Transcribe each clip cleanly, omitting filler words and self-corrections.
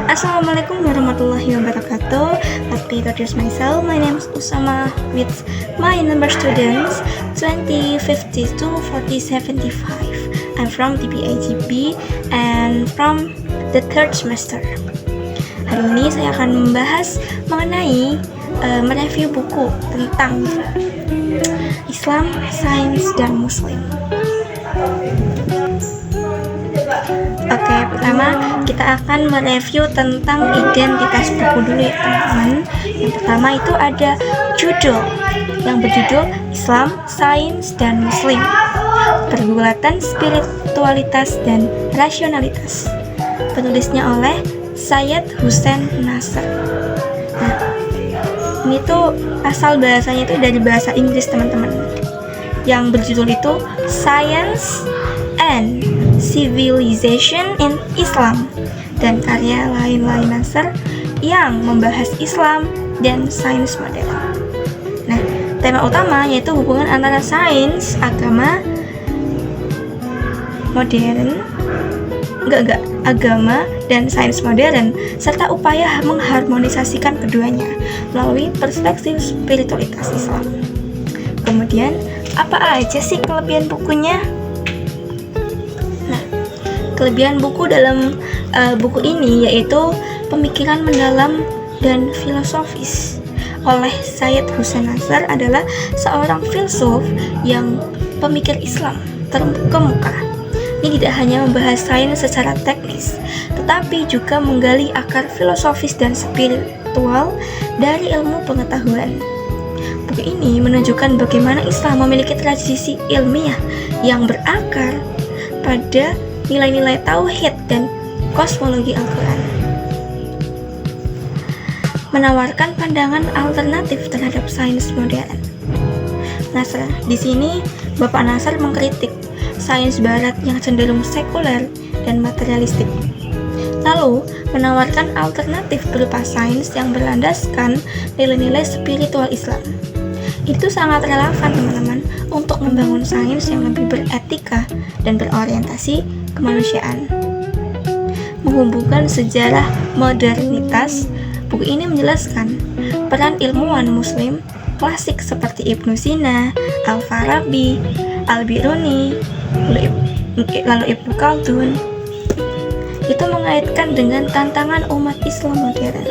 Assalamualaikum warahmatullahi wabarakatuh. Let me introduce myself. My name is Usama with my number students 2052 4075. I'm from TPAGB and from the third semester. Hari ini saya akan membahas mengenai mereview buku tentang Islam, Sains, dan Muslim. Oke, pertama kita akan mereview tentang identitas buku dulu ya teman-teman. Yang pertama itu ada judul yang berjudul Islam, Sains, dan Muslim, Pergulatan Spiritualitas dan Rasionalitas. Penulisnya oleh Syed Hussein Nasr. Nah, ini tuh asal bahasanya itu dari bahasa Inggris teman-teman. Yang berjudul itu Science and Civilization in Islam, dan karya lain Nasr yang membahas Islam dan sains modern. Nah, tema utama yaitu hubungan antara sains, agama dan sains modern, serta upaya mengharmonisasikan keduanya melalui perspektif spiritualitas Islam. Kemudian, apa aja sih kelebihan bukunya? Kelebihan buku dalam buku ini yaitu pemikiran mendalam dan filosofis. Oleh Syed Hussein Nasr adalah seorang filsuf yang pemikir Islam terkemuka. Ini tidak hanya membahas sains secara teknis, tetapi juga menggali akar filosofis dan spiritual dari ilmu pengetahuan. Buku ini menunjukkan bagaimana Islam memiliki tradisi ilmiah yang berakar pada nilai-nilai tauhid dan kosmologi Al-Quran, menawarkan pandangan alternatif terhadap sains modern. Nasr, di sini Bapak Nasr mengkritik sains Barat yang cenderung sekuler dan materialistik, lalu menawarkan alternatif berupa sains yang berlandaskan nilai-nilai spiritual Islam. Itu sangat relevan teman-teman untuk membangun sains yang lebih beretika dan berorientasi kemanusiaan. Menghubungkan sejarah modernitas, buku ini menjelaskan peran ilmuwan muslim klasik seperti Ibnu Sina, Al-Farabi, Al-Biruni, lalu Ibnu Khaldun. Itu mengaitkan dengan tantangan umat Islam modern.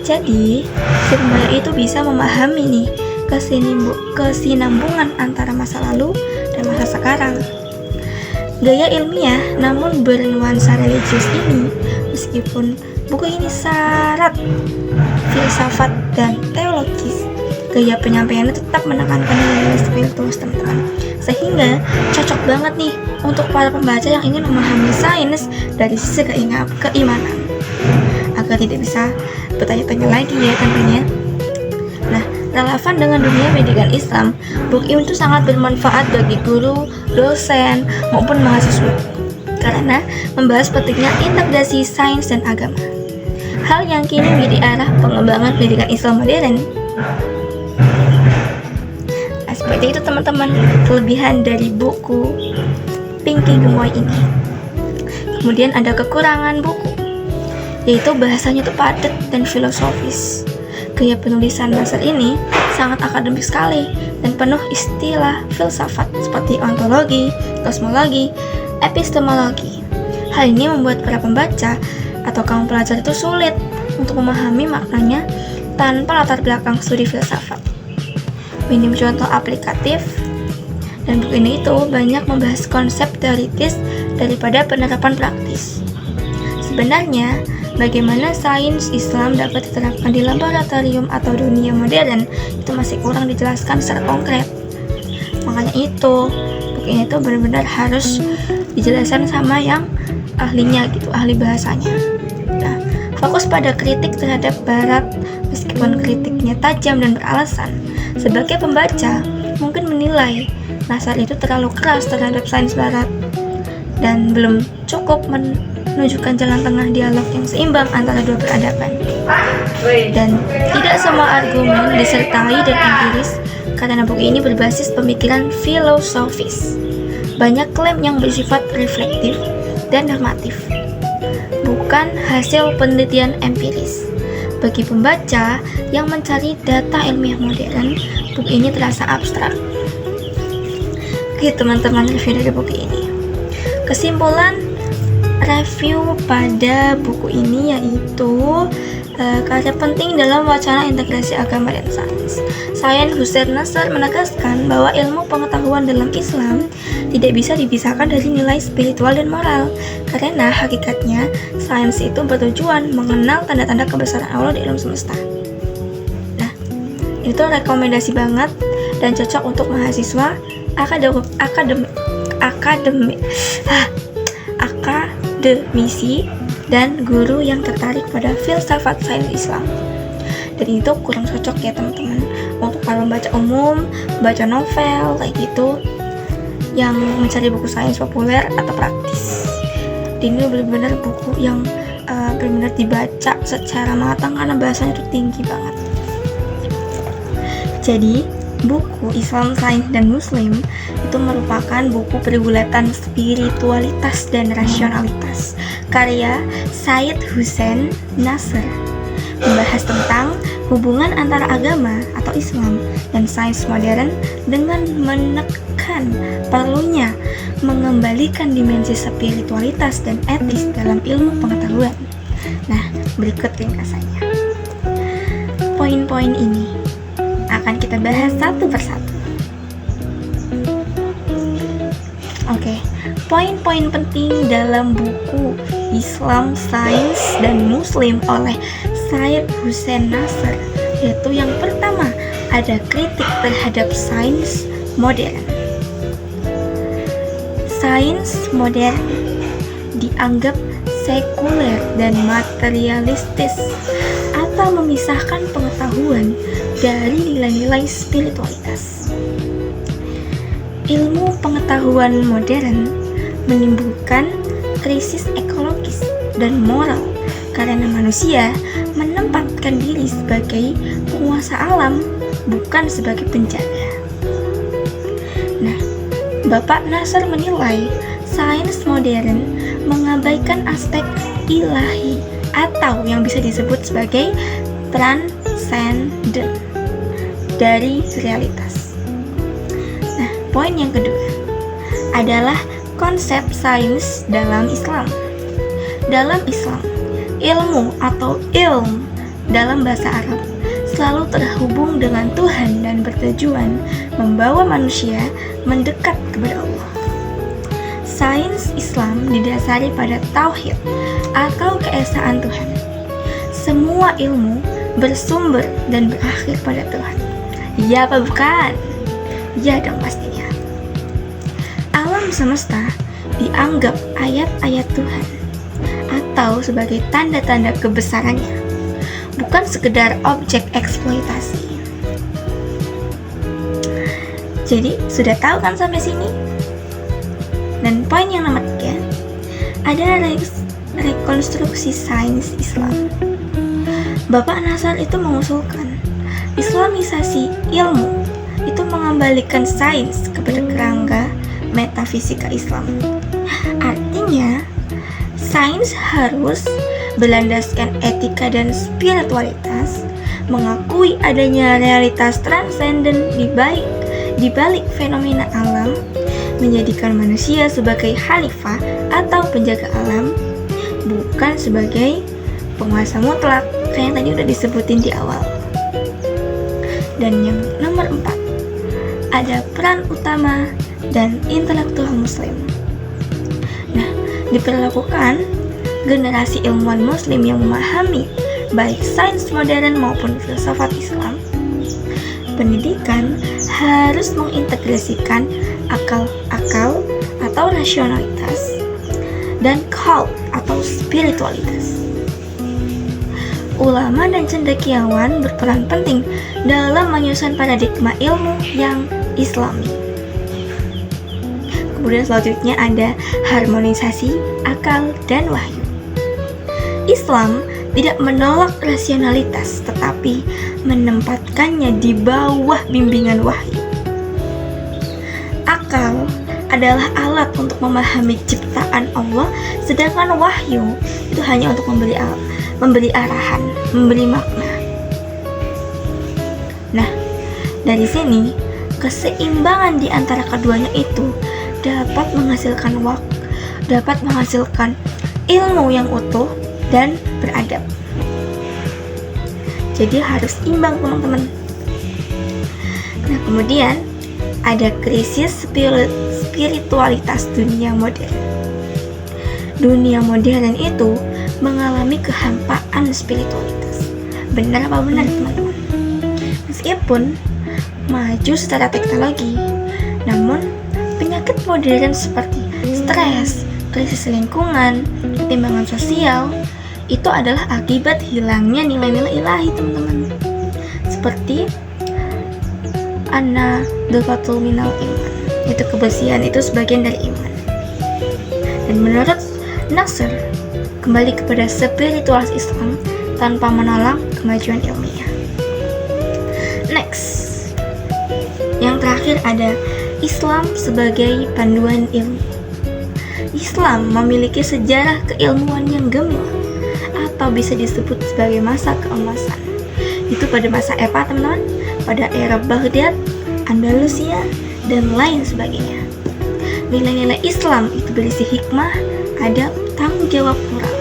Jadi, si pembaca itu bisa memahami nih kesinambungan antara masa lalu dan masa sekarang. Gaya ilmiah namun bernuansa religius ini, meskipun buku ini syarat filsafat dan teologis, gaya penyampaiannya tetap menekankan nilai spiritual teman-teman, sehingga cocok banget nih untuk para pembaca yang ingin memahami sains dari sisi keimanan, agar tidak bisa bertanya-tanya lagi ya tentunya. Nah, relevan dengan dunia pendidikan Islam, buku ini itu sangat bermanfaat bagi guru, dosen, maupun mahasiswa karena membahas pentingnya integrasi sains dan agama, hal yang kini menjadi arah pengembangan pendidikan Islam modern. Nah, seperti itu teman-teman kelebihan dari buku Pinky Gemoy ini. Kemudian ada kekurangan buku, yaitu bahasanya itu padat dan filosofis. Gaya penulisan Nasr ini sangat akademik sekali dan penuh istilah filsafat seperti ontologi, kosmologi, epistemologi. Hal ini membuat para pembaca atau kaum pelajar itu sulit untuk memahami maknanya tanpa latar belakang studi filsafat. Minim contoh aplikatif, dan buku ini itu banyak membahas konsep teoritis daripada penerapan praktis. Sebenarnya, bagaimana sains Islam dapat diterapkan di laboratorium atau dunia modern itu masih kurang dijelaskan secara konkret. Makanya itu, buku ini tuh benar-benar harus dijelaskan sama yang ahlinya gitu, ahli bahasanya. Nah, fokus pada kritik terhadap Barat, meskipun kritiknya tajam dan beralasan. Sebagai pembaca, mungkin menilai Nasr itu terlalu keras terhadap sains Barat dan belum cukup menunjukkan jalan tengah dialog yang seimbang antara dua peradaban. Dan tidak semua argumen disertai dan empiris karena buku ini berbasis pemikiran filosofis. Banyak klaim yang bersifat reflektif dan normatif, bukan bukan hasil penelitian empiris. Bagi pembaca yang mencari data ilmiah modern, buku ini terasa abstrak. Oke teman-teman, review dari buku ini. Kesimpulan review pada buku ini yaitu karya penting dalam wacana integrasi agama dan sains. Sayyid Hussein Nasr menegaskan bahwa ilmu pengetahuan dalam Islam tidak bisa dipisahkan dari nilai spiritual dan moral, karena hakikatnya sains itu bertujuan mengenal tanda-tanda kebesaran Allah di alam semesta. Nah, itu rekomendasi banget dan cocok untuk mahasiswa akademisi dan guru yang tertarik pada filsafat sains Islam. Dan itu kurang cocok ya teman-teman untuk para pembaca umum, baca novel kayak gitu yang mencari buku sains populer atau praktis. Dan ini benar-benar buku yang benar-benar dibaca secara matang karena bahasanya itu tinggi banget. Jadi buku Islam, Sains, dan Muslim itu merupakan buku pergulatan spiritualitas dan rasionalitas karya Sayyid Hussein Nasr, membahas tentang hubungan antara agama atau Islam dan sains modern dengan menekan perlunya mengembalikan dimensi spiritualitas dan etis dalam ilmu pengetahuan. Nah, berikut ringkasannya. Poin-poin ini akan kita bahas satu persatu. Oke, poin-poin penting dalam buku Islam, Sains, dan Muslim oleh Sayyid Hussein Nasr yaitu yang pertama, ada kritik terhadap sains modern. Sains modern dianggap sekuler dan materialistis atau memisahkan pengetahuan dari nilai-nilai spiritualitas. Ilmu pengetahuan modern menimbulkan krisis ekologis dan moral karena manusia menempatkan diri sebagai penguasa alam, bukan sebagai penjaga. Nah, Bapak Nasr menilai sains modern mengabaikan aspek ilahi atau yang bisa disebut sebagai transenden dari realitas. Nah, poin yang kedua adalah konsep sains dalam Islam. Dalam Islam, ilmu atau ilm dalam bahasa Arab selalu terhubung dengan Tuhan dan bertujuan membawa manusia mendekat kepada Allah. Sains Islam didasari pada tauhid atau keesaan Tuhan. Semua ilmu bersumber dan berakhir pada Tuhan. Ya apa bukan? Ya dong pastinya. Alam semesta dianggap ayat-ayat Tuhan atau sebagai tanda-tanda kebesarannya, bukan sekedar objek eksploitasi. Jadi sudah tahu kan sampai sini? Dan poin yang nomor 3, ada rekonstruksi sains Islam. Bapak Nasr itu mengusulkan Islamisasi ilmu itu mengembalikan sains kepada kerangka metafisika Islam. Artinya, sains harus berlandaskan etika dan spiritualitas, mengakui adanya realitas transenden di balik fenomena alam, menjadikan manusia sebagai khalifah atau penjaga alam, bukan sebagai penguasa mutlak kayak yang tadi udah disebutin di awal. Dan yang nomor 4, ada peran utama dan intelektual muslim. Nah, diperlakukan generasi ilmuwan muslim yang memahami baik sains modern maupun filsafat Islam. Pendidikan harus mengintegrasikan akal atau rasionalitas dan cult atau spiritualitas. Ulama dan cendekiawan berperan penting dalam menyusun paradigma ilmu yang Islami. Kemudian selanjutnya ada harmonisasi akal dan wahyu. Islam tidak menolak rasionalitas, tetapi menempatkannya di bawah bimbingan wahyu. Akal adalah alat untuk memahami ciptaan ciptaan Allah, sedangkan wahyu itu hanya untuk memberi arahan, memberi makna. Nah, dari sini keseimbangan di antara keduanya itu dapat menghasilkan dapat menghasilkan ilmu yang utuh dan beradab. Jadi harus imbang, teman-teman. Nah, kemudian ada krisis spiritualitas dunia modern. Dunia modern itu mengalami kehampaan spiritualitas. Benar apa benar, teman-teman? Meskipun maju secara teknologi, namun penyakit modern seperti stres, krisis lingkungan, ketimpangan sosial itu adalah akibat hilangnya nilai-nilai ilahi, teman-teman. Seperti an-nadhafatul minal iman, itu kebersihan itu sebagian dari iman. Dan menurut Nasr, kembali kepada spiritualitas Islam tanpa menolak kemajuan ilmiah. Next, yang terakhir ada Islam sebagai panduan ilmu. Islam memiliki sejarah keilmuan yang gemilang atau bisa disebut sebagai masa keemasan. Itu pada masa Epa, teman-teman, pada era Baghdad, Andalusia, dan lain sebagainya. Nilai-nilai Islam itu berisi hikmah, adab, tanggung jawab moral,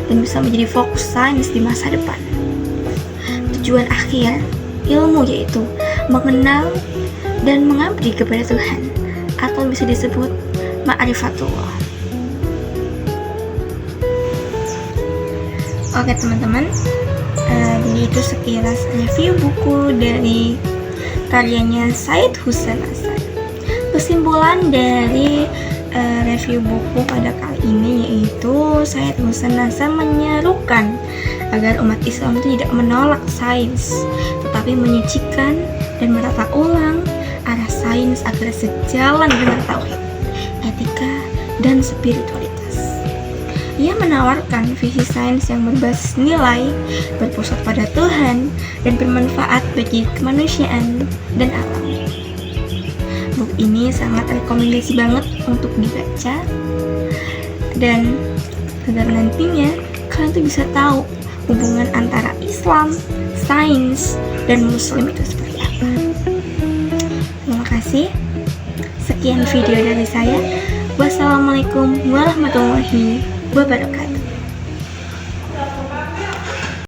dan bisa menjadi fokus sains di masa depan. Tujuan akhir ilmu yaitu mengenal dan mengabdi kepada Tuhan, atau bisa disebut ma'rifatullah. Oke, teman-teman, jadi itu sekilas review buku dari karyanya Syed Hussein Hasan. Kesimpulan dari review buku pada kali ini yaitu Syed Hussein Hasan menyerukan agar umat Islam itu tidak menolak sains, tetapi menyucikan dan menata ulang arah sains agar sejalan dengan tauhid, etika, dan spiritualitas. Ia menawarkan visi sains yang berbasis nilai, berpusat pada Tuhan, dan bermanfaat bagi kemanusiaan dan alam. Buku ini sangat rekomendasi banget untuk dibaca, dan agar nantinya kalian tuh bisa tahu hubungan antara Islam, sains, dan Muslim itu seperti apa. Terima kasih. Sekian video dari saya. Wassalamualaikum warahmatullahi wabarakatuh.